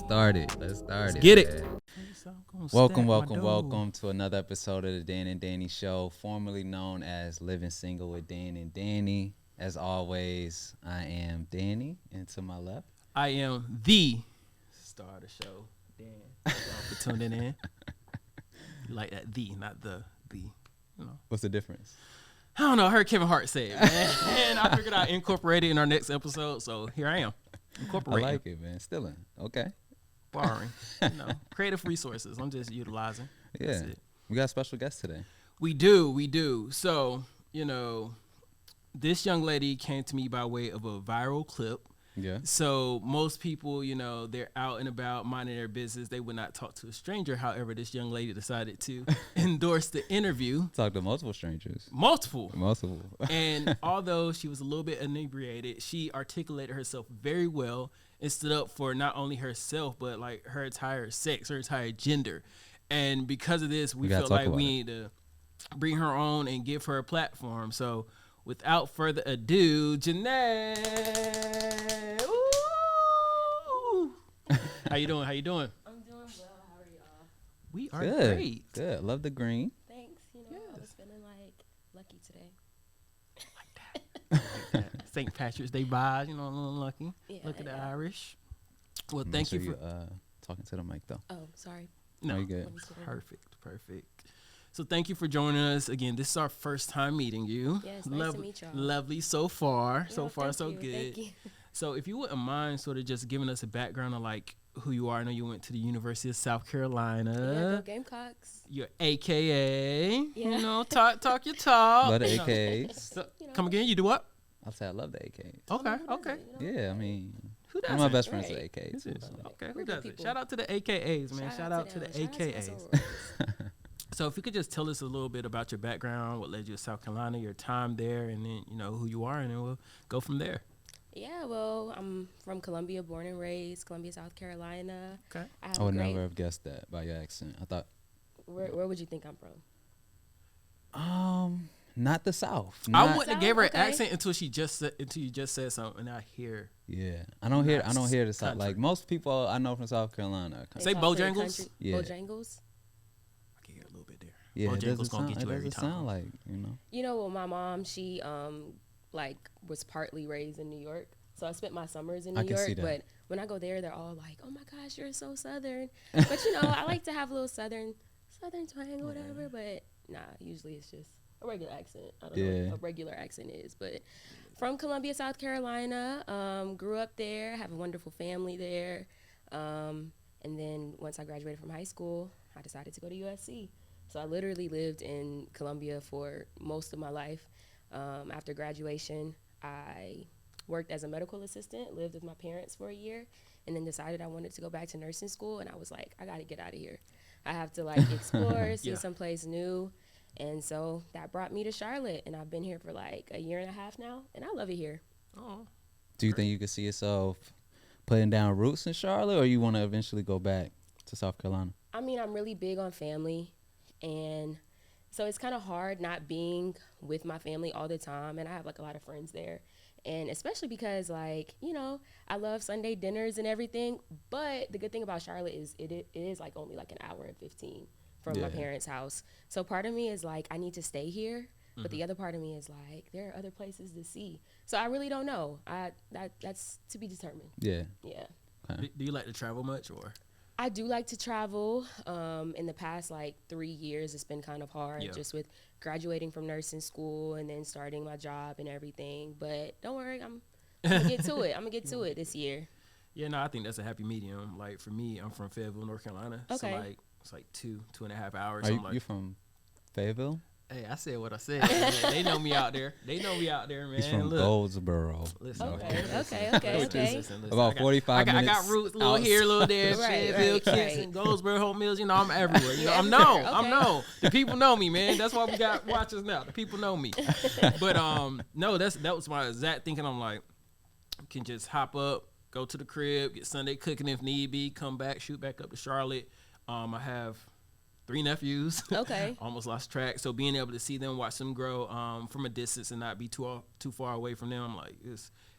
start it. Let's Get it. man. Welcome to another episode of the Dan and Danny Show, formerly known as Living Single with Dan and Danny. As always, I am Danny, and to my left, I am the star of the show, Dan. Thank y'all for tuning in. You like that, the, not the. You know. What's the difference? I don't know. I heard Kevin Hart say it, man. And I figured I'd incorporate it in our next episode. So here I am, incorporating. I like it, man. Stealing. Okay. Borrowing. Creative resources. I'm just utilizing. Yeah. That's it. We got a special guest today. We do. So, this young lady came to me by way of a viral clip. Yeah. So most people, they're out and about minding their business. They would not talk to a stranger. However, this young lady decided to endorse the interview. Talk to multiple strangers. Multiple. And although she was a little bit inebriated, she articulated herself very well and stood up for not only herself, but like her entire sex, her entire gender. And because of this, we felt like we need to bring her on and give her a platform. So without further ado, Jhane. Ooh. How you doing? I'm doing well. How are y'all? We are Good. great. Good. Love the green. Thanks. I was feeling like lucky today. Like that. St. Patrick's Day vibes, a little lucky. Yeah, Look at the yeah. Irish. Well, thank you for talking to the mic though. Oh, sorry. No, you good. Perfect. So thank you for joining us again. This is our first time meeting you. Yes, nice to meet y'all. Lovely so far. Yeah, so far, so you. good. Thank you. So if you wouldn't mind sort of just giving us a background of like who you are. I know you went to the University of South Carolina. Yeah, go Gamecocks. You're AKA. Yeah. Talk your talk. Love the AKs. So, come again, you do what? I'll say I love the AKs. Okay. Yeah, I mean, Who does one of my it? best friends are Right. AKs. Okay, We're who good does it? people. Shout out to the AKAs, man. Shout out to the them. Shout out to my AKAs. sorors. So if you could just tell us a little bit about your background, what led you to South Carolina, your time there, and then, who you are, and then we'll go from there. Yeah, well, I'm from Columbia, born and raised, Columbia, South Carolina. Okay. I would never have guessed that by your accent. I thought. Where would you think I'm from? Not the South. I Not, wouldn't have gave her an Okay. accent until you just said something, and I hear. yeah, I don't hear the South. Country. Like most people I know from South Carolina. They Say talk to the Bojangles? country- Yeah. Bojangles? I can hear a little bit there. Yeah, it Bojangles doesn't gonna get you every time. sound like Well, my mom, she was partly raised in New York. So I spent my summers in I New can see York, that. but when I go there, they're all like, "Oh my gosh, you're so Southern." But I like to have a little Southern twang or whatever. But nah, usually it's just a regular accent. I don't know Yeah. what a regular accent is, but from Columbia, South Carolina, grew up there, have a wonderful family there, and then once I graduated from high school, I decided to go to USC. So I literally lived in Columbia for most of my life. After graduation, I worked as a medical assistant, lived with my parents for a year, and then decided I wanted to go back to nursing school. And I was like, I got to get out of here. I have to explore, see someplace new. And so that brought me to Charlotte, and I've been here for like a year and a half now, and I love it here. Oh. Do you think you could see yourself putting down roots in Charlotte, or you want to eventually go back to South Carolina? I mean, I'm really big on family, and so it's kind of hard not being with my family all the time, and I have a lot of friends there. And especially because, I love Sunday dinners and everything. But the good thing about Charlotte is it is only an hour and 15 from my parents' house. So part of me is I need to stay here. But the other part of me is there are other places to see. So I really don't know. That's to be determined. Yeah. Yeah. Okay. Do you like to travel much, or? I do like to travel. In the past 3 years, it's been kind of hard just with graduating from nursing school and then starting my job and everything. But don't worry, I'm gonna get to it. I'm gonna get to it this year. Yeah, no, I think that's a happy medium. Like for me, I'm from Fayetteville, North Carolina. Okay. So it's 2.5 hours. Are So you from Fayetteville? Hey, I said what I said. They know me out there. Man. He's from Look, Goldsboro. listen, Okay. Listen. About 45 minutes. I got roots, little here, little there, Fayetteville, Kingston, Goldsboro, Hope Mills. I'm everywhere. I'm known. everywhere. I'm known. The people know me, man. That's why we got watchers now. The people know me. But no, that was my exact thinking. I'm like, can just hop up, go to the crib, get Sunday cooking if need be, come back, shoot back up to Charlotte. I have 3 nephews. Okay. Almost lost track. So being able to see them, watch them grow from a distance and not be too far away from them, I'm like,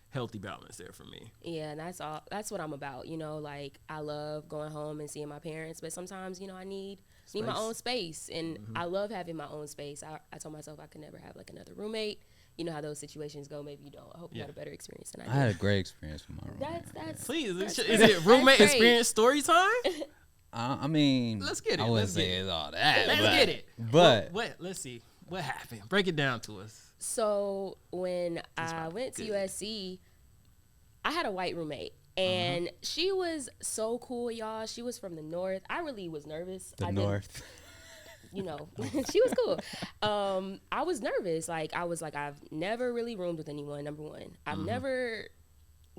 healthy balance there for me. Yeah, and that's all. That's what I'm about. You know, like I love going home and seeing my parents, but sometimes, you know, I need my own space, and I love having my own space. I told myself I could never have like another roommate. You know how those situations go. Maybe you don't. I hope you had a better experience than I did. I had a great experience with my roommate. That's Please, that's is it roommate experience story time? I mean, Let's get it. I wouldn't Let's say get it. it's all that. Let's but, get it. But what? Let's see what happened. Break it down to us. So when I went to USC, I had a white roommate, and she was so cool, y'all. She was from the north. I really was nervous. the North. You know, she was cool. I was nervous. Like I was like, I've never really roomed with anyone. Number one, I've never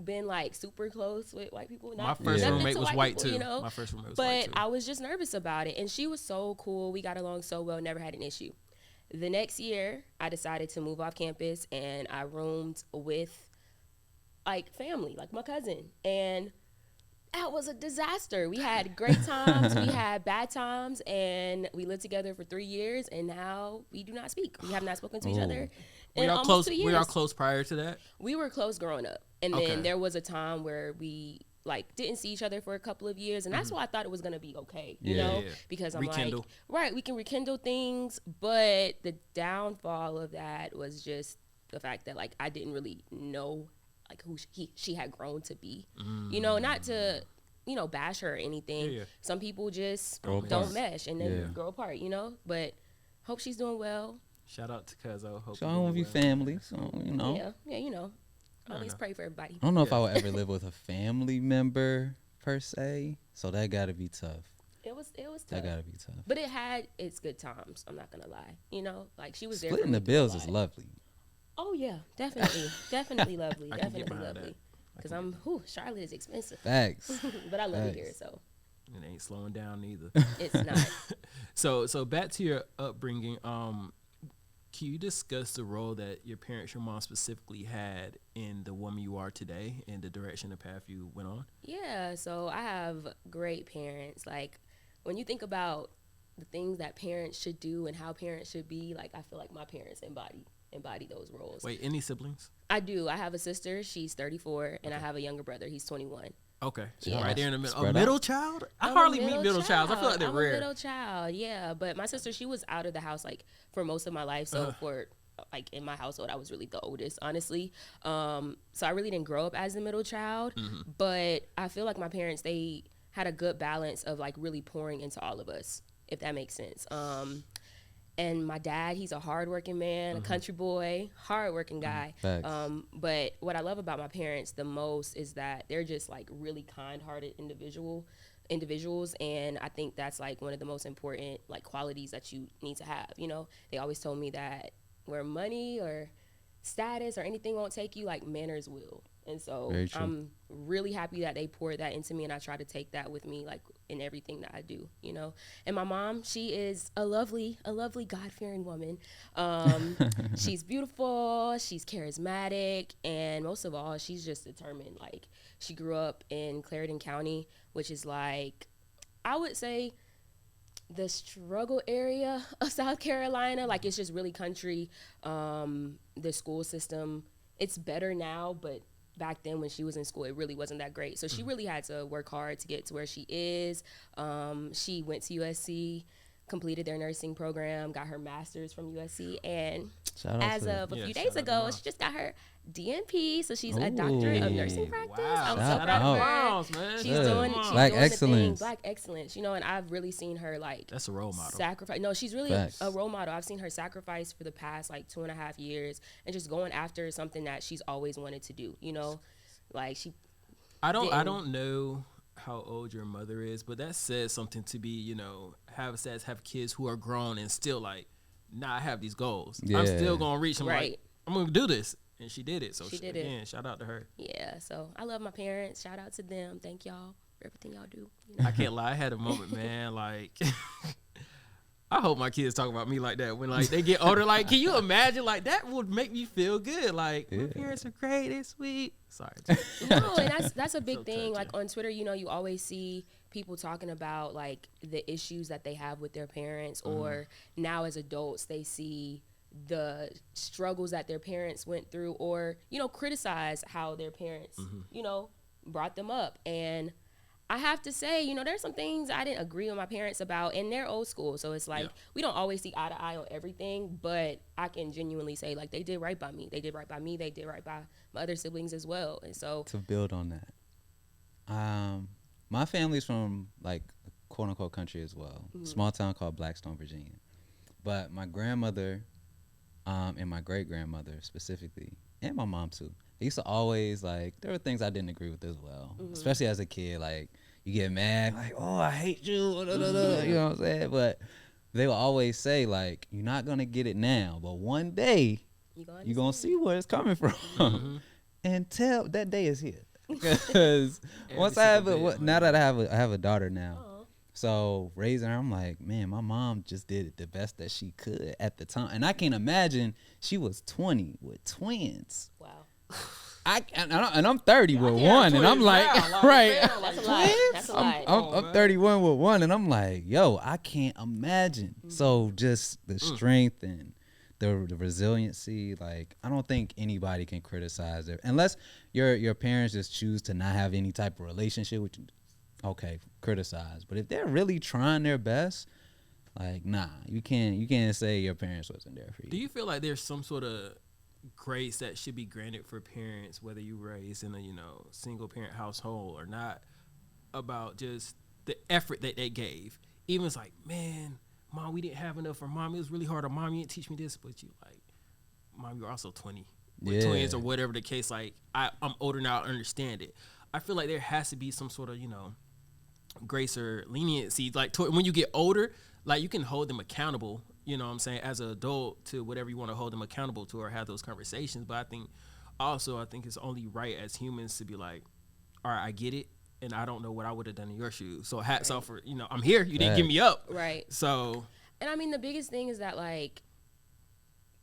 been like super close with white people. My first roommate was white people, too. you know? My first roommate was white too. But I was just nervous about it, and she was so cool. We got along so well. Never had an issue. The next year, I decided to move off campus, and I roomed with like family, like my cousin, and that was a disaster. We had great times, we had bad times, and we lived together for 3 years, and now we do not speak. We have not spoken to each other We in are almost close. 2 years. We are close prior to that. We were close growing up, and Okay. then there was a time where we like didn't see each other for a couple of years, and that's why I thought it was gonna be okay, you know, because I'm Rekindle. like, right, we can rekindle things, but the downfall of that was just the fact that like I didn't really know like who she had grown to be, you know, not to bash her or anything. Some people just don't mesh and then grow apart, you know. But hope she's doing well. Shout out to Cuzzo. Hope So I don't be family, so you know. Yeah, you know. Always pray for everybody. I don't know if I would ever live with a family member per se, so that gotta be tough. It was tough. That gotta be tough. But it had its good times. I'm not gonna lie. You know, like she was there. Splitting the bills is lovely. Oh yeah, definitely, definitely lovely, I can get definitely behind lovely. that. Because Charlotte is expensive. Facts. But I love it Facts. here, so It ain't slowing down either. it's not. So back to your upbringing. Can you discuss the role that your parents, your mom specifically, had in the woman you are today and the direction, the path you went on? Yeah, so I have great parents. Like when you think about the things that parents should do and how parents should be, like I feel like my parents embody those roles. Wait, any siblings? I do. I have a sister. She's 34, and I have a younger brother. He's 21. Okay, so Yeah. right there in the middle. Spread A middle out. child? I I'm hardly a meet middle childs. I feel like they're I'm rare. a middle child, yeah. But my sister, she was out of the house like for most of my life. So for like in my household, I was really the oldest, honestly. So I really didn't grow up as a middle child. But I feel like my parents, they had a good balance of like really pouring into all of us, if that makes sense. And my dad, he's a hardworking man, a country boy, hardworking guy. Facts. But what I love about my parents the most is that they're just like really kind-hearted individuals, and I think that's like one of the most important like qualities that you need to have. You know, they always told me that where money or status or anything won't take you, like manners will. And so Very true. I'm really happy that they poured that into me, and I try to take that with me like in everything that I do, you know. And my mom, she is a lovely God-fearing woman. She's beautiful, she's charismatic, and most of all, she's just determined. Like she grew up in Clarendon County, which is like, I would say, the struggle area of South Carolina. Like it's just really country. The school system, it's better now, but back then when she was in school, it really wasn't that great. So she really had to work hard to get to where she is. She went to USC, completed their nursing program, got her master's from USC, and Shout out as to of a few shout days out to ago, Mom. she just got her DNP, so she's a Ooh. doctorate of nursing practice. Wow. I'm so Shout proud of her. Moms, man. She's Yeah. doing, Black she's Black doing the thing, excellence. Black excellence, you know, and I've really seen her like That's a role model. sacrifice. No, she's really Facts. a role model. I've seen her sacrifice for the past like 2.5 years and just going after something that she's always wanted to do, you know, like she. I didn't- don't know how old your mother is, but that says something to be, you know, have kids who are grown and still like, nah, I have these goals. I'm Yeah. still gonna reach them. Right. Like, I'm gonna do this, and she did it. So She did it. again, shout out to her. Yeah, so I love my parents. Shout out to them. Thank y'all for everything y'all do. You know? I can't lie, I had a moment, man. Like, I hope my kids talk about me like that when like they get older. Like, can you imagine? Like that would make me feel good. Like my parents are great, they're sweet. Sorry. No, and that's a big So thing. Like touching. on Twitter, you know, you always see people talking about like the issues that they have with their parents, or now as adults they see the struggles that their parents went through, or criticize how their parents brought them up. And I have to say, there's some things I didn't agree with my parents about, and they're old school, so it's like we don't always see eye to eye on everything, but I can genuinely say, like, they did right by me, they did right by me, they did right by my other siblings as well. And so to build on that, my family's from like quote unquote country as well, small town called Blackstone, Virginia. But my grandmother, and my great grandmother specifically, and my mom too, they used to always, like, there were things I didn't agree with as well, especially as a kid. Like, you get mad, like, oh, I hate you, you know what I'm saying? But they will always say, like, you're not gonna get it now, but one day you're gonna see where it's coming from. And that day is here. Because once now that I have a daughter now. So raising her, I'm like, man, my mom just did the best that she could at the time. And I can't imagine she was 20 with twins. Wow. And I'm 30 with one, and I'm like, right. That's a lot. That's a lot. I'm 31 with one, and I'm like, yo, I can't imagine. So just the strength and the resiliency, like, I don't think anybody can criticize it unless your parents just choose to not have any type of relationship with you. Okay, criticize. But if they're really trying their best, like, nah, you can't say your parents wasn't there for you. Do you feel like there's some sort of grace that should be granted for parents, whether you raised in a single parent household or not, about just the effort that they gave? Even it's like, man, mom, we didn't have enough for mom. It was really hard on mom. You didn't teach me this, but you like, mom, you're also 20 with twins or whatever the case. Like, I'm older now, I understand it. I feel like there has to be some sort of grace or leniency, like when you get older, like you can hold them accountable, what I'm saying, as an adult, to whatever you want to hold them accountable to or have those conversations. But I think it's only right as humans to be like, all right, I get it, and I don't know what I would have done in your shoes, so hats off for I'm here, you didn't give me up, right? So, and I mean, the biggest thing is that, like,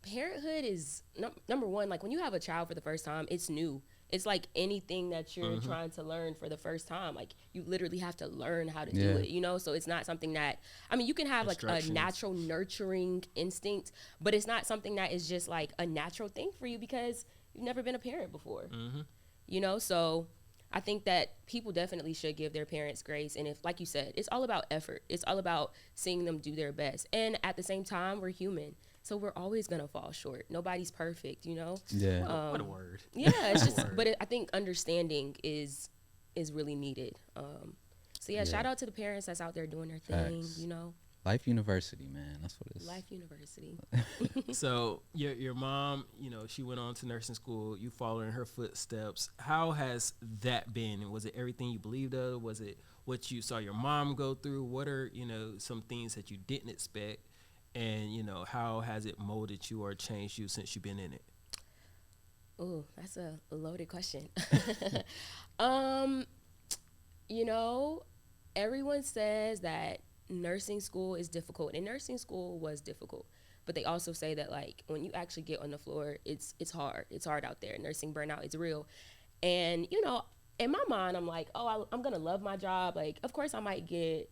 parenthood is number one. Like, when you have a child for the first time, it's new. It's like anything that you're trying to learn for the first time. Like, you literally have to learn how to do it, So it's not something that, I mean, you can have like a natural nurturing instinct, but it's not something that is just like a natural thing for you because you've never been a parent before, So I think that people definitely should give their parents grace. And if, like you said, it's all about effort. It's all about seeing them do their best. And at the same time, we're human. So we're always going to fall short. Nobody's perfect, Yeah. What a word. Yeah, it's just, I think understanding is really needed. So shout out to the parents that's out there doing their thing, Life University, man. That's what it is. Life University. So your mom, she went on to nursing school. You follow in her footsteps. How has that been? Was it everything you believed of? Was it what you saw your mom go through? What are, some things that you didn't expect? And, how has it molded you or changed you since you've been in it? Ooh, that's a loaded question. Everyone says that nursing school is difficult, and nursing school was difficult. But they also say that, like, when you actually get on the floor, it's hard. It's hard out there. Nursing burnout is real. And, in my mind, I'm like, oh, I'm going to love my job. Like, of course I might get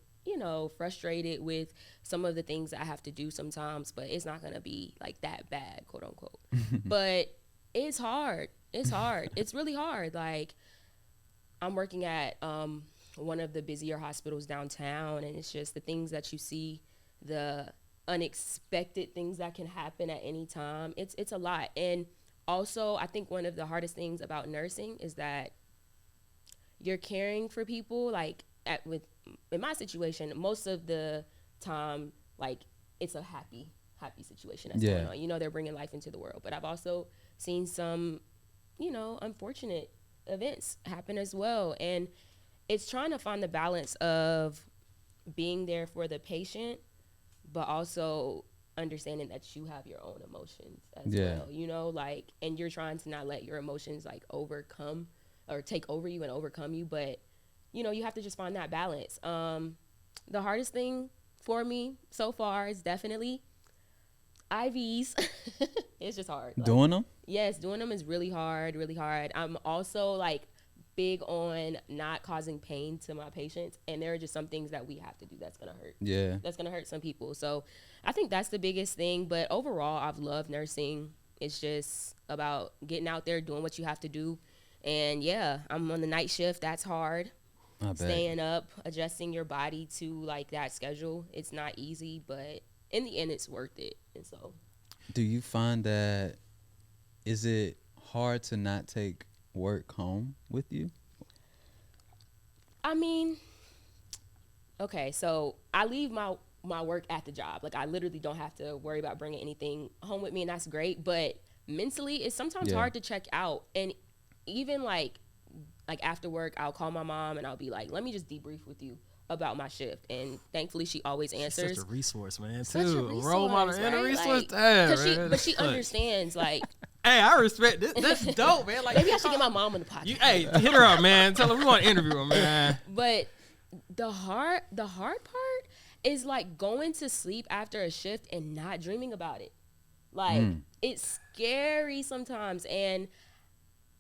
frustrated with some of the things I have to do sometimes, but it's not going to be like that bad, quote unquote. But it's hard. It's hard. It's really hard. Like, I'm working at one of the busier hospitals downtown, and it's just the things that you see, the unexpected things that can happen at any time. It's a lot. And also, I think one of the hardest things about nursing is that you're caring for people, like, in my situation, most of the time, like, it's a happy situation that's going on. They're bringing life into the world. But I've also seen some, unfortunate events happen as well. And it's trying to find the balance of being there for the patient, but also understanding that you have your own emotions as well, like, and you're trying to not let your emotions, like, overcome or take over you and overcome you. But you have to just find that balance. The hardest thing for me so far is definitely IVs. It's just hard. Doing them? Yes, doing them is really hard, really hard. I'm also, like, big on not causing pain to my patients, and there are just some things that we have to do that's gonna hurt. Yeah. That's gonna hurt some people. So I think that's the biggest thing. But overall, I've loved nursing. It's just about getting out there, doing what you have to do. And yeah, I'm on the night shift. That's hard. I bet. Staying up, adjusting your body to like that schedule. It's not easy, but in the end, it's worth it. And so, do you find that, is it hard to not take work home with you? I mean, okay, so I leave my work at the job. Like, I literally don't have to worry about bringing anything home with me, and that's great. But mentally, it's sometimes hard to check out. And even like after work, I'll call my mom and I'll be like, let me just debrief with you about my shift. And thankfully, she always answers. She's such a resource, man. Such too. a resource, role model right? and a resource. Like, Damn, but she understands, like. Hey, I respect this. That's dope, man. Like, maybe I should get my mom on the podcast. Hey, hit her up, man. Tell her we want to interview her, man. But the hard part is like going to sleep after a shift and not dreaming about it. Like it's scary sometimes, and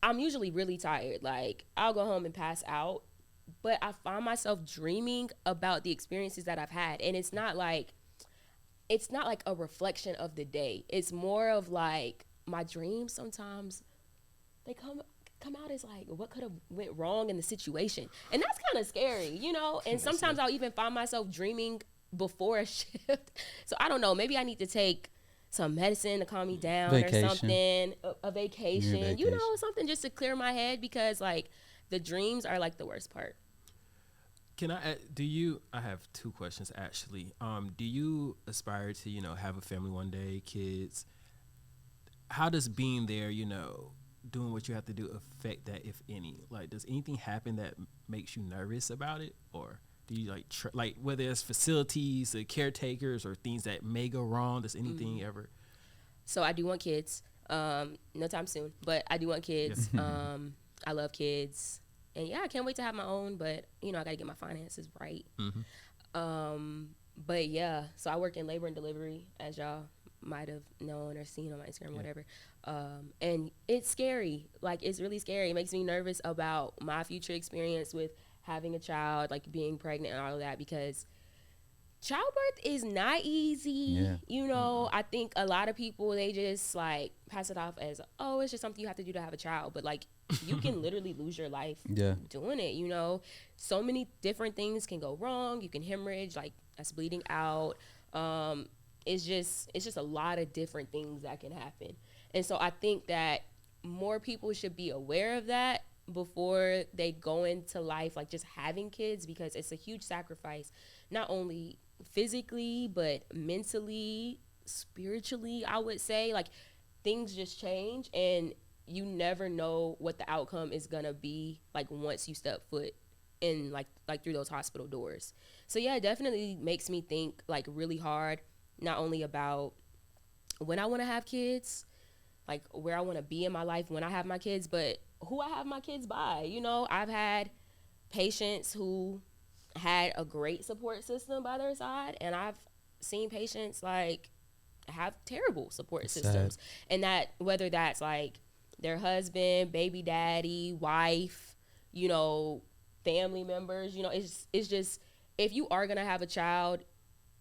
I'm usually really tired. Like I'll go home and pass out, but I find myself dreaming about the experiences that I've had, and it's not like a reflection of the day. It's more of like my dreams sometimes they come out as like what could have went wrong in the situation, and that's kind of scary, you know. And sometimes I'll even find myself dreaming before a shift. So I don't know, maybe I need to take some medicine to calm me down or something, a vacation, you know, something just to clear my head, because like the dreams are like the worst part. Can I I have two questions actually. Do you aspire to, you know, have a family one day, kids? How does being there, you know, doing what you have to do affect that, if any? Like, does anything happen that makes you nervous about it? Or do you like whether it's facilities, the caretakers, or things that may go wrong? Does anything ever? So I do want kids, no time soon, but I do want kids. I love kids, and yeah, I can't wait to have my own, but you know, I got to get my finances right. But yeah, so I work in labor and delivery, as y'all might have known or seen on my Instagram, whatever. And it's scary. Like, it's really scary. It makes me nervous about my future experience with having a child, like being pregnant and all of that, because childbirth is not easy. You know, I think a lot of people, they just like pass it off as, oh, it's just something you have to do to have a child. But like, you can literally lose your life doing it, you know. So many different things can go wrong. You can hemorrhage, like that's bleeding out. It's just a lot of different things that can happen. And so I think that more people should be aware of that before they go into life, like just having kids, because it's a huge sacrifice, not only physically, but mentally, spiritually, I would say. Like, things just change, and you never know what the outcome is gonna be, like once you step foot in like through those hospital doors. So yeah, it definitely makes me think like really hard, not only about when I want to have kids, like where I want to be in my life when I have my kids, but who I have my kids by. You know, I've had patients who had a great support system by their side, and I've seen patients like have terrible support systems. And that, whether that's like their husband, baby daddy, wife, you know, family members, you know, it's just, if you are going to have a child,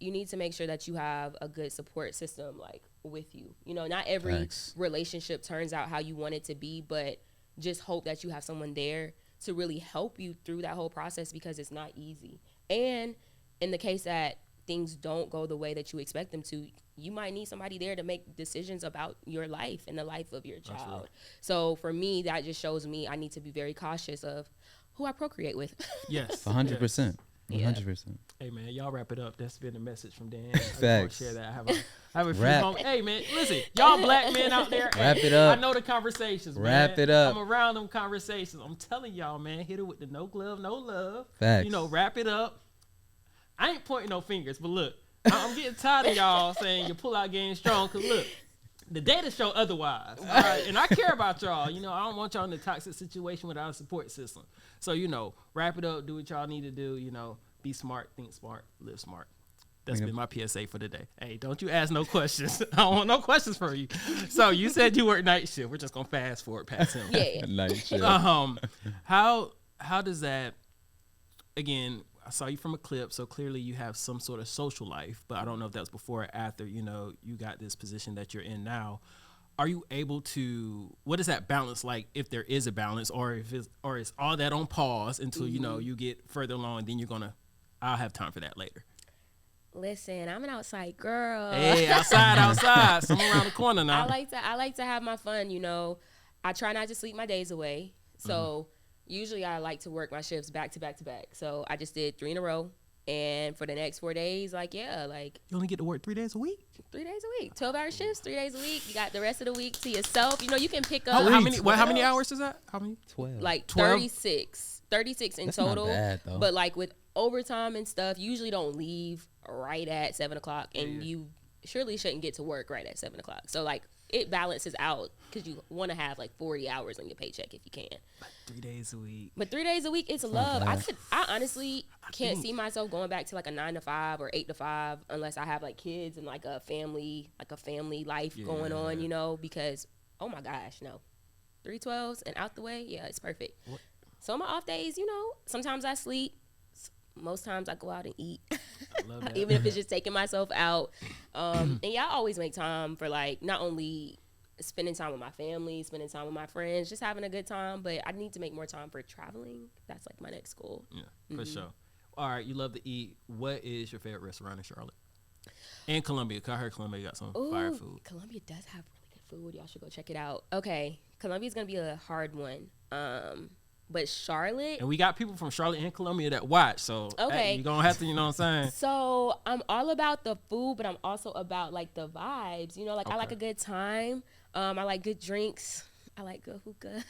you need to make sure that you have a good support system, like, with you. You know, not every relationship turns out how you want it to be, but just hope that you have someone there to really help you through that whole process, because it's not easy. And in the case that things don't go the way that you expect them to, you might need somebody there to make decisions about your life and the life of your child. Absolutely. So for me, that just shows me I need to be very cautious of who I procreate with. Yes. 100%. 100%. Hey man, y'all wrap it up. That's been a message from Dan. Facts. I share that. I have a few moments. Hey man, listen, y'all black men out there. Wrap it up. I know the conversations. Wrap it up. I'm around them conversations. I'm telling y'all, man, hit it with the no glove, no love. Facts. You know, wrap it up. I ain't pointing no fingers, but look, I'm getting tired of y'all saying your pull-out game strong. Cause look, the data show otherwise. All right, and I care about y'all. You know, I don't want y'all in a toxic situation without a support system. So, you know, wrap it up. Do what y'all need to do. You know, be smart, think smart, live smart. That's been my PSA for today. Hey, don't you ask no questions. I don't want no questions from you. So you said you work night shift. We're just gonna fast forward past him. Yeah. Night shift. How does that? Again, I saw you from a clip, so clearly you have some sort of social life. But I don't know if that's before or after. You got this position that you're in now. Are you able to? What is that balance like, if there is a balance, or is all that on pause until you get further along, and then I'll have time for that later. Listen, I'm an outside girl. Hey, outside, somewhere around the corner now. I like to have my fun. I try not to sleep my days away. So usually I like to work my shifts back to back to back. So I just did 3 in a row. And for the next 4 days, you only get to work 3 days a week. 3 days a week, 12-hour shifts, 3 days a week. You got the rest of the week to yourself. You can pick up. How many hours is that? How many? 12. Like 12? 36 in That's total. not bad, though. But like with overtime and stuff, you usually don't leave right at 7:00, and you surely shouldn't get to work right at 7:00. So like it balances out, because you want to have like 40 hours on your paycheck if you can. 3 days a week. But 3 days a week, it's love. I honestly can't see myself going back to like a 9 to 5 or 8 to 5 unless I have like kids and like a family life going on, because oh my gosh, no. 3/12s and out the way, yeah, it's perfect. What? So on my off days, sometimes I sleep. Most times I go out and eat. I love that. Even if it's just taking myself out. And I always make time for like not only spending time with my family, spending time with my friends, just having a good time, but I need to make more time for traveling. That's like my next goal. Yeah, for sure. All right, you love to eat. What is your favorite restaurant in Charlotte? And Columbia, because I heard Columbia got some fire food. Columbia does have really good food. Y'all should go check it out. Okay, Columbia's going to be a hard one. But Charlotte. And we got people from Charlotte and Columbia that watch. So you're going to have to, you know what I'm saying? So I'm all about the food, but I'm also about like the vibes. I like a good time. I like good drinks. I like good hookah.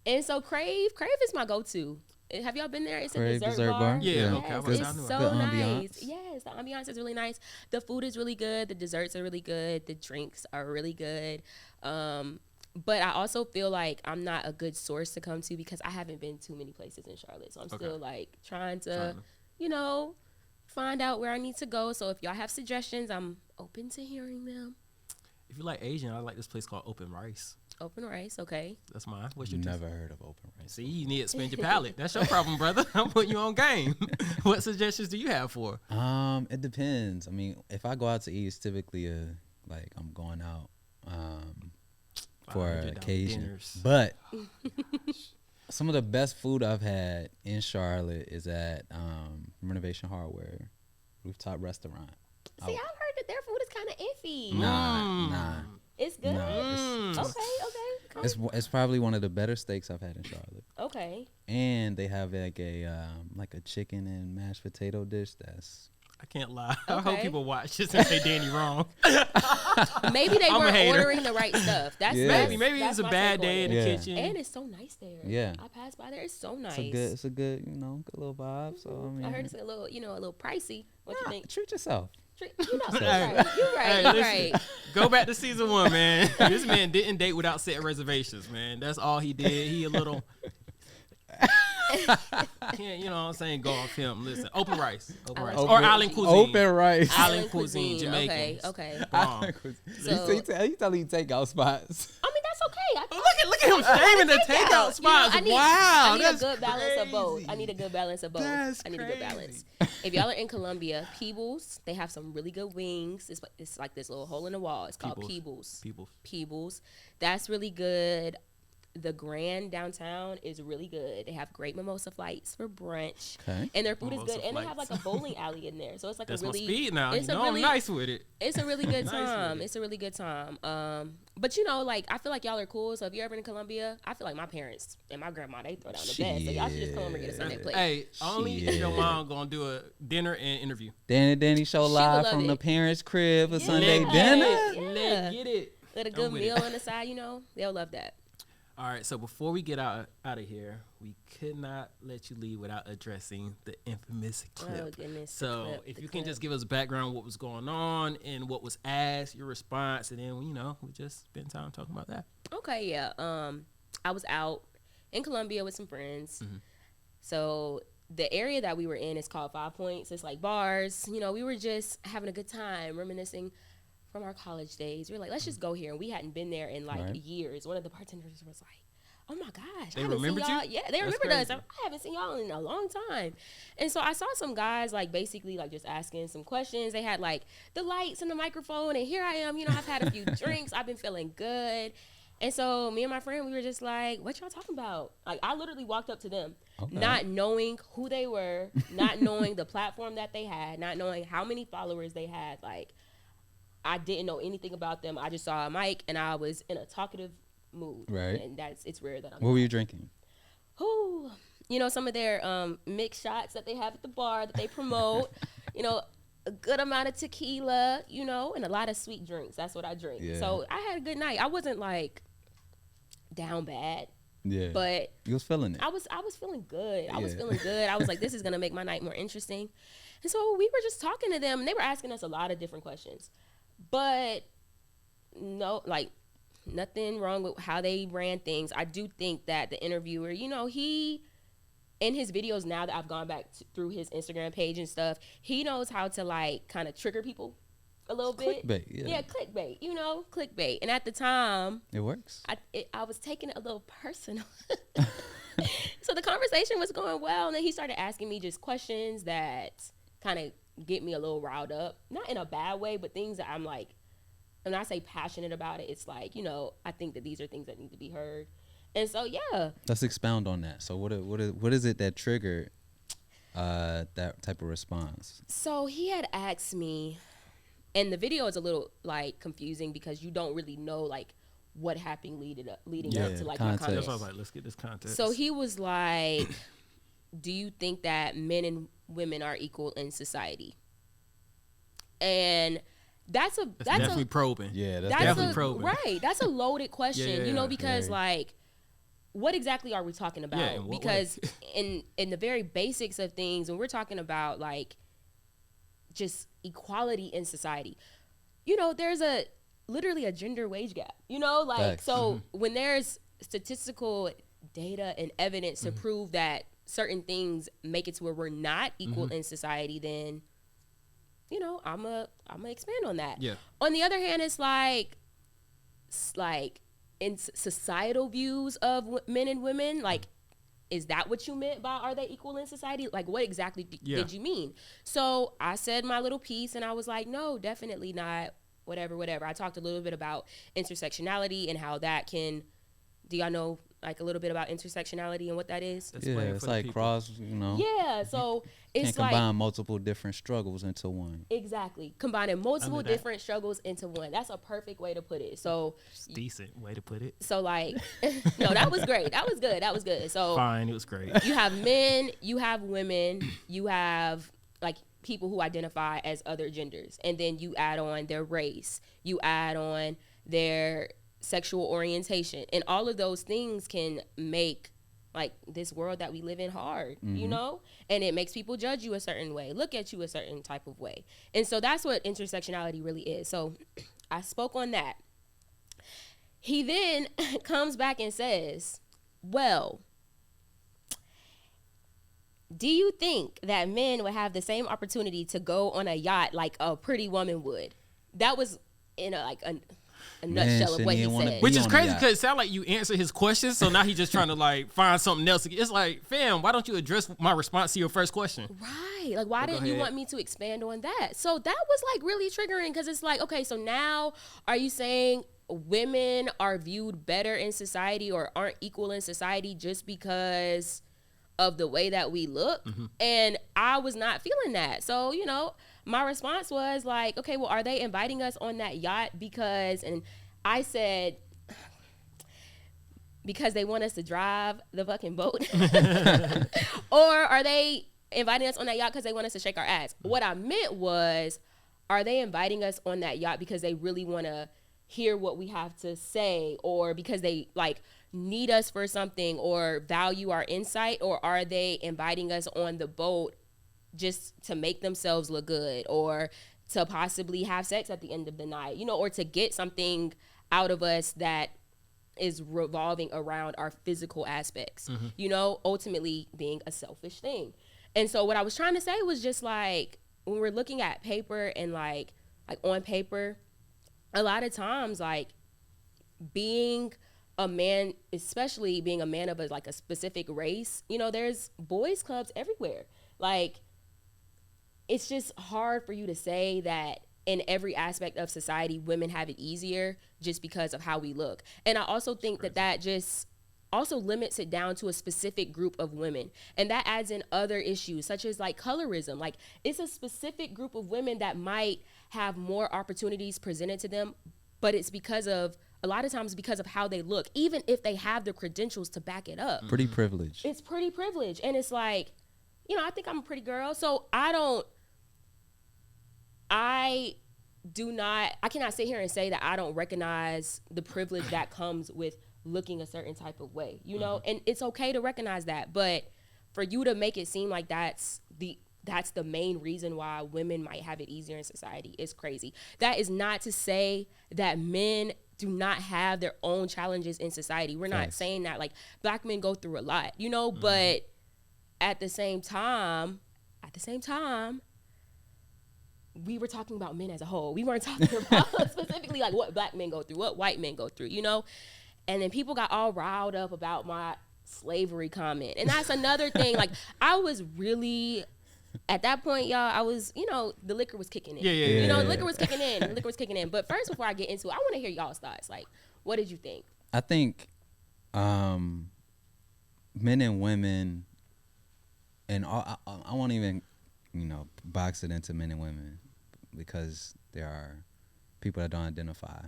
And so Crave is my go-to. Have y'all been there? It's Crave a dessert bar. Yeah, yes, okay. It's so nice. Yes, the ambiance is really nice. The food is really good. The desserts are really good. The drinks are really good. But I also feel like I'm not a good source to come to because I haven't been too many places in Charlotte. So I'm still like trying to, find out where I need to go. So if y'all have suggestions, I'm open to hearing them. If you like Asian, I like this place called Open Rice. Open Rice, okay. That's mine. What's your Never heard of Open Rice. See, you need to expand your palate. That's your problem, brother. I'm putting you on game. What suggestions do you have for? It depends. I mean, if I go out to eat, it's typically I'm going out for an occasion. Dinners. But some of the best food I've had in Charlotte is at Renovation Hardware Rooftop Restaurant. See, I've heard that their food is kind of iffy. Nah. It's good. No, Okay. It's probably one of the better steaks I've had in Charlotte. Okay. And they have like a chicken and mashed potato dish that's. I can't lie. Okay. I hope people watch this and say Danny wrong. Maybe they weren't ordering the right stuff. That's maybe it's a bad day in the kitchen. And it's so nice there. Yeah. I passed by there. It's so nice. It's a good, good little vibe. So I mean, I heard it's a little pricey. What you think? Treat yourself. You're right. Go back to season 1, man. This man didn't date without setting reservations, man. That's all he did. He a little. Can't, you know what I'm saying? Go off him. Listen, Open Rice. Or Island Cuisine. Open Rice. Island Cuisine, Jamaican. Okay. So, you telling you takeout spots. I mean, that's okay. Look at him shaming the takeout spots. I need a good balance of both. I need a good balance of both. I need a good balance. If y'all are in Columbia, Peebles, they have some really good wings. It's like this little hole in the wall. It's called Peebles. That's really good. The Grand downtown is really good. They have great mimosa flights for brunch, and their food is good. And they have like a bowling alley in there, so it's like that's a really. My speed now. It's I'm nice with it. It's a really good time. It's a really good time. But I feel like y'all are cool. So if you're ever in Columbia, I feel like my parents and my grandma, they throw down the best. So y'all should just come over and get us on that plate. Hey, only if your mom gonna do a dinner and interview. Danny show live from the parents' crib for Sunday dinner. Let's get it. With a good meal on the side, they'll love that. All right, so before we get out of here, we could not let you leave without addressing the infamous clip. Oh, goodness. So if you can just give us background, what was going on and what was asked, your response, and then, we just spend time talking about that. Okay, yeah. I was out in Columbia with some friends. Mm-hmm. So the area that we were in is called 5 Points. It's like bars. You know, we were just having a good time, reminiscing from our college days. We were like, let's just go here. And we hadn't been there in like years. One of the bartenders was like, oh my gosh, they remembered you? Yeah, they remembered us. I haven't seen y'all in a long time. And so I saw some guys like basically like just asking some questions. They had like the lights and the microphone, and here I am, you know, I've had a few drinks. I've been feeling good. And so me and my friend, we were just like, what y'all talking about? Like, I literally walked up to them, not knowing who they were, not knowing the platform that they had, not knowing how many followers they had. Like, I didn't know anything about them. I just saw a mic, and I was in a talkative mood. Right. And it's rare that I'm What were you drinking? Ooh, you know, some of their mixed shots that they have at the bar that they promote, you know, a good amount of tequila, you know, and a lot of sweet drinks. That's what I drink. Yeah. So I had a good night. I wasn't like down bad. Yeah. But you was feeling it. I was feeling good. I was feeling good. I was like, this is gonna make my night more interesting. And so we were just talking to them, and they were asking us a lot of different questions. But no, like, nothing wrong with how they ran things. I do think that the interviewer, you know, he, in his videos now that I've gone back through his Instagram page and stuff, he knows how to like kind of trigger people a little bit. Clickbait, yeah. Clickbait, you know, clickbait. And at the time, it works. I was taking it a little personal. So the conversation was going well, and then he started asking me just questions that kind of get me a little riled up. Not in a bad way, but things that I'm like, when I say passionate about it, it's like, you know, I think that these are things that need to be heard. And so, yeah. Let's expound on that. So what is it that triggered that type of response? So he had asked me, and the video is a little like confusing because you don't really know like what happened leading up to like my comments. That's why I was like, let's get this context. So he was like, do you think that men and women are equal in society? And that's definitely probing. Yeah, that's definitely probing. Right. That's a loaded question, you know, because yeah. like, what exactly are we talking about? Yeah, because in the very basics of things, when we're talking about like just equality in society, you know, there's literally a gender wage gap, you know, like, Facts. so when there's statistical data and evidence to prove that certain things make it to where we're not equal in society, then, you know, I'm a expand on that. Yeah. On the other hand, it's like in societal views of men and women, like, is that what you meant by are they equal in society? Like, what exactly did you mean? So I said my little piece, and I was like, no, definitely not. Whatever. I talked a little bit about intersectionality and how that can. Do y'all know like a little bit about intersectionality and what that is? It's like cross, you know. Yeah, so it's can't combine multiple different struggles into one. Exactly, combining multiple different struggles into one. That's a perfect way to put it. So decent way to put it. So like, no, that was great. That was good. So fine, it was great. You have men, you have women, you have like people who identify as other genders, and then you add on their race, you add on their sexual orientation, and all of those things can make like this world that we live in hard, you know, and it makes people judge you a certain way, look at you a certain type of way. And so that's what intersectionality really is. So I spoke on that. He then comes back and says, well, do you think that men would have the same opportunity to go on a yacht like a pretty woman would? That was in a nutshell of what he said. Which is crazy because it sounds like you answered his questions, so now he's just trying to like find something else. It's like, fam, why don't you address my response to your first question? Right. Like, why didn't you want me to expand on that? So that was like really triggering because it's like, okay, so now are you saying women are viewed better in society or aren't equal in society just because of the way that we look? And I was not feeling that. So, you know, my response was like, okay, well, are they inviting us on that yacht because, and I said, because they want us to drive the fucking boat? Or are they inviting us on that yacht because they want us to shake our ass? What I meant was, are they inviting us on that yacht because they really want to hear what we have to say, or because they like need us for something or value our insight? Or are they inviting us on the boat just to make themselves look good, or to possibly have sex at the end of the night, you know, or to get something out of us that is revolving around our physical aspects, you know, ultimately being a selfish thing? And so what I was trying to say was just like, when we're looking at paper and like on paper, a lot of times like being a man, especially being a man of a specific race, you know, there's boys clubs everywhere. Like, it's just hard for you to say that in every aspect of society, women have it easier just because of how we look. And I also think that just also limits it down to a specific group of women. And that adds in other issues such as like colorism. Like, it's a specific group of women that might have more opportunities presented to them, but it's because of, a lot of times because of how they look, even if they have the credentials to back it up. Pretty privileged. It's pretty privileged. And it's like, you know, I think I'm a pretty girl. So I cannot sit here and say that I don't recognize the privilege that comes with looking a certain type of way, you know, and it's okay to recognize that. But for you to make it seem like that's the main reason why women might have it easier in society is crazy. That is not to say that men do not have their own challenges in society. We're not saying that. Like, black men go through a lot, you know, but at the same time, we were talking about men as a whole. We weren't talking about specifically like what black men go through, what white men go through, you know? And then people got all riled up about my slavery comment. And that's another thing. Like, I was really, at that point, y'all, I was, you know, the liquor was kicking in. You know, the liquor was kicking in. But first, before I get into it, I want to hear y'all's thoughts. Like, what did you think? I think men and women, and I won't even, you know, box it into men and women, because there are people that don't identify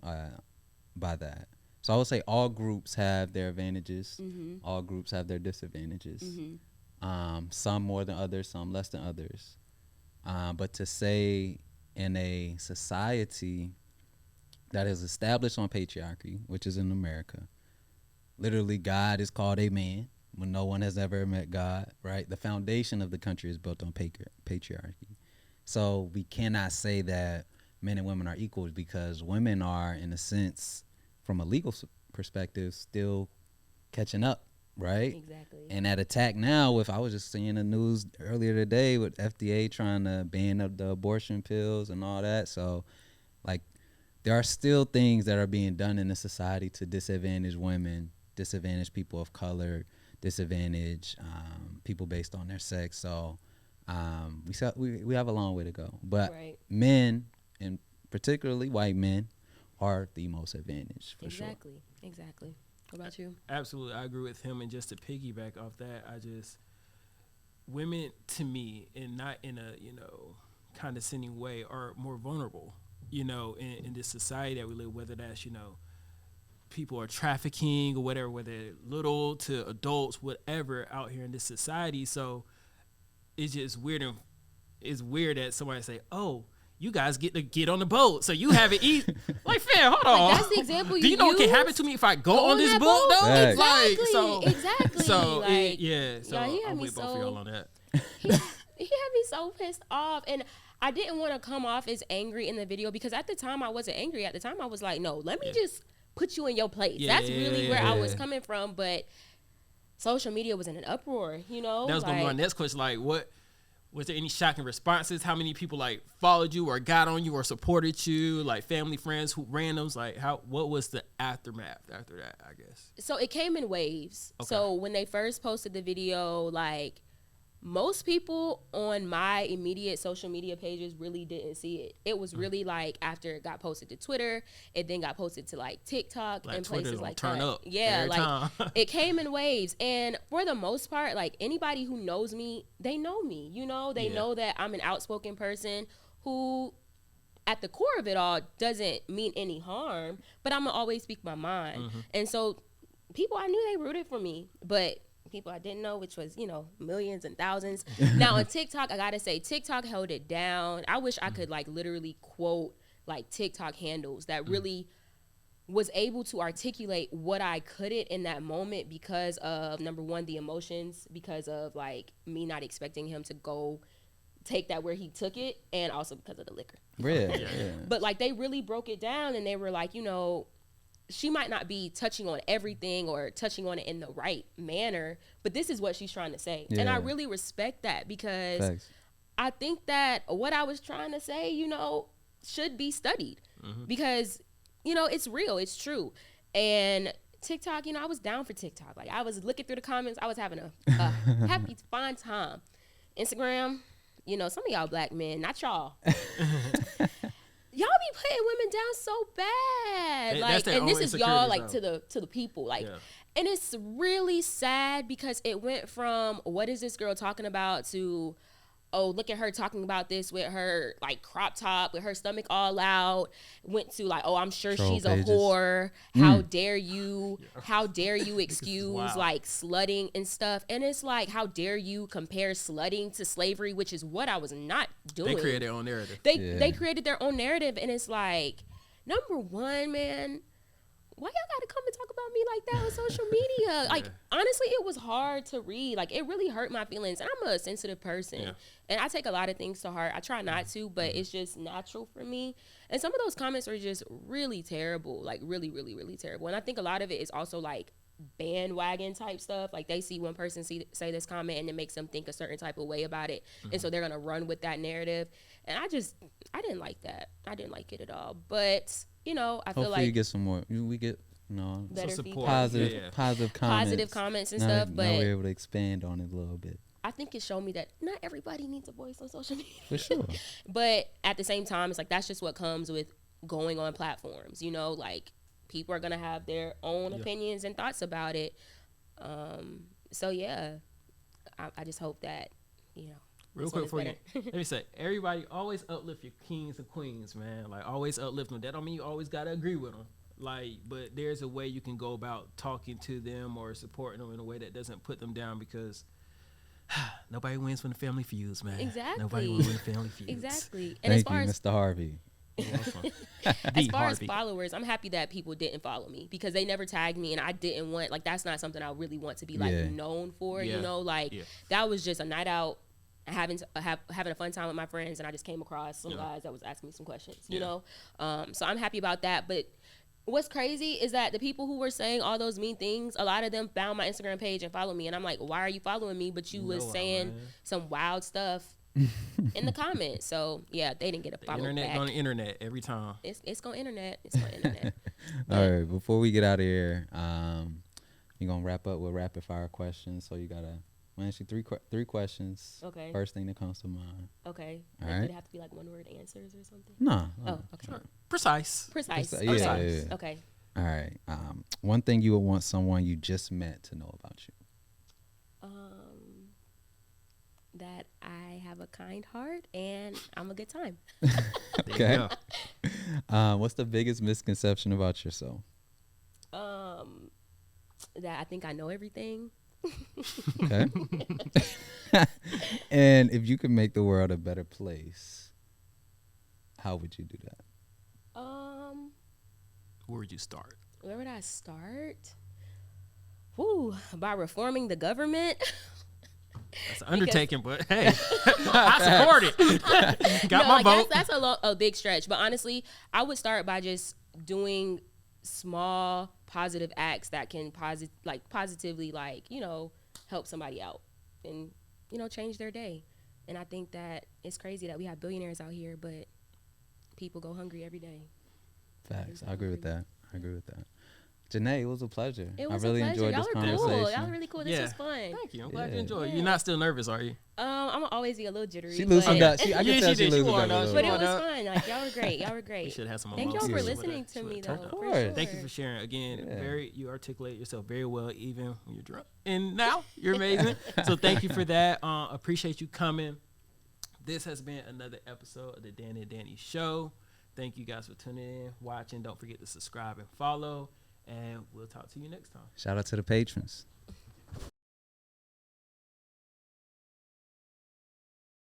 by that. So I would say all groups have their advantages. All groups have their disadvantages. Some more than others, some less than others. But to say in a society that is established on patriarchy, which is in America, literally God is called a man when no one has ever met God, right? The foundation of the country is built on patriarchy. So we cannot say that men and women are equal, because women are, in a sense, from a legal perspective, still catching up, right? Exactly. And at attack now, I was just seeing the news earlier today with FDA trying to ban the abortion pills and all that. So, like, there are still things that are being done in the society to disadvantage women, disadvantage people of color, disadvantage people based on their sex. So we have a long way to go. But men, and particularly white men, are the most advantaged for sure. Exactly. What about you? Absolutely, I agree with him. And just to piggyback off that, women, to me, and not in a, you know, condescending way, are more vulnerable, you know, in this society that we live, whether that's, you know, people are trafficking or whatever, whether little to adults, whatever, out here in this society. So it's just weird. And it's weird that somebody say, "Oh, you guys get to get on the boat, so you have it easy." Like, fam, hold on. Like, that's the example you do you know use? what can happen to me if I go on this boat, though? Right. Exactly. So like, So I'll wait both of y'all on that. He had me so pissed off, and I didn't want to come off as angry in the video, because at the time I wasn't angry. At the time I was like, no, let me just put you in your place. That's really where I was coming from. But social media was in an uproar, you know? That was going to be my next question. Like, what was there any shocking responses? How many people like followed you or got on you or supported you? Like family, friends, randoms? Like, what was the aftermath after that, I guess? So it came in waves. Okay. So when they first posted the video, like, most people on my immediate social media pages really didn't see it. It was really like after it got posted to Twitter, it then got posted to like TikTok and places like turn that. Up yeah, like it came in waves. And for the most part, like, anybody who knows me, they know me. You know, they know that I'm an outspoken person who, at the core of it all, doesn't mean any harm, but I'm gonna always speak my mind. And so people, I knew they rooted for me, but people I didn't know, which was, you know, millions and thousands. Now on TikTok, I gotta say, TikTok held it down. I wish I could like literally quote like TikTok handles that really was able to articulate what I couldn't in that moment, because of, number one, the emotions, because of like me not expecting him to go take that where he took it, and also because of the liquor. Yeah. But like, they really broke it down, and they were like, you know, she might not be touching on everything or touching on it in the right manner, but this is what she's trying to say. And I really respect that, because Thanks. I think that what I was trying to say, you know, should be studied, because, you know, it's real, it's true. And TikTok, you know, I was down for TikTok. Like, I was looking through the comments, I was having a happy, fine time. Instagram, you know, some of y'all black men, not y'all. Y'all be putting women down so bad. Like, and this is y'all, like, to the people. Like, and it's really sad, because it went from, what is this girl talking about, to, oh, look at her talking about this with her, like, crop top, with her stomach all out. Went to, like, oh, I'm sure Troll she's pages. a whore. How dare you? How dare you excuse, like, slutting and stuff? And it's like, how dare you compare slutting to slavery, which is what I was not doing. They created their own narrative. They created their own narrative, and it's like, number one, man, why y'all gotta come and talk about me like that on social media? Like, honestly, it was hard to read. Like, it really hurt my feelings. And I'm a sensitive person. And I take a lot of things to heart. I try not to, but it's just natural for me. And some of those comments are just really terrible. Like, really, really, really terrible. And I think a lot of it is also, like, bandwagon type stuff. Like, they see one person say this comment, and it makes them think a certain type of way about it. And so they're going to run with that narrative. And I didn't like that. I didn't like it at all. But, you know, I feel Hopefully like you get some more. We get better support. positive comments. Positive comments and now, stuff. now But we're able to expand on it a little bit. I think it showed me that not everybody needs a voice on social media. For sure. But at the same time, it's like, that's just what comes with going on platforms. You know, like, people are going to have their own opinions and thoughts about it. So, yeah, I just hope that, you know. Real quick for you, let me say, everybody always uplift your kings and queens, man. Like, always uplift them. That don't mean you always got to agree with them. Like, but there's a way you can go about talking to them or supporting them in a way that doesn't put them down, because nobody wins when the family feuds, man. Exactly. Nobody wins when the family feuds. Exactly. And Thank you, Mr. Harvey. As far as followers, I'm happy that people didn't follow me, because they never tagged me, and I didn't want, like, that's not something I really want to be, like, known for, you know? Like, that was just a night out, having a fun time with my friends, and I just came across some guys that was asking me some questions, you know? So I'm happy about that. But what's crazy is that the people who were saying all those mean things, a lot of them found my Instagram page and followed me, and I'm like, why are you following me? But you was saying some wild stuff in the comments. So yeah, they didn't get a follow internet back. On the internet every time. It's going internet. It's going internet. All right, before we get out of here, you're gonna wrap up with rapid fire questions. So you gotta ask you three questions. Okay. First thing that comes to mind. Okay. All Like, right. Would it have to be like one word answers or something? No. Oh, okay. Precise. Precise. Yeah, Okay. yeah. Okay. All right. One thing you would want someone you just met to know about you. That I have a kind heart and I'm a good time. Okay. What's the biggest misconception about yourself? That I think I know everything. Okay. And if you could make the world a better place, how would you do that? Where would you start? Where would I start? Woo, by reforming the government. That's an undertaking, but hey, I support it. Got my vote. That's a big stretch. But honestly, I would start by just doing small positive acts that can positively, like, you know, help somebody out and, you know, change their day. And I think that it's crazy that we have billionaires out here, but people go hungry every day. Facts. I agree with that. Jhane, it was a pleasure. It was I really a pleasure. enjoyed Y'all this were conversation. cool. Y'all were really cool. This was fun. Thank you. I'm glad you Yeah. enjoyed it. You're not still nervous, are you? I'm gonna always be a little jittery. She loosened but- up. I can Yeah, tell she she did. She loosened won, up a though. But little it bit. was fun. Like, y'all were great. Y'all were We great. should have some Thank y'all for emotions. listening to me, though. Of for course. sure. Thank you for sharing. Again, Yeah. you articulate yourself very well, even when you're drunk. And now you're amazing. So thank you for that. Appreciate you coming. This has been another episode of the Danny and Danny Show. Thank you guys for tuning in, watching. Don't forget to subscribe and follow. And we'll talk to you next time. Shout out to the patrons.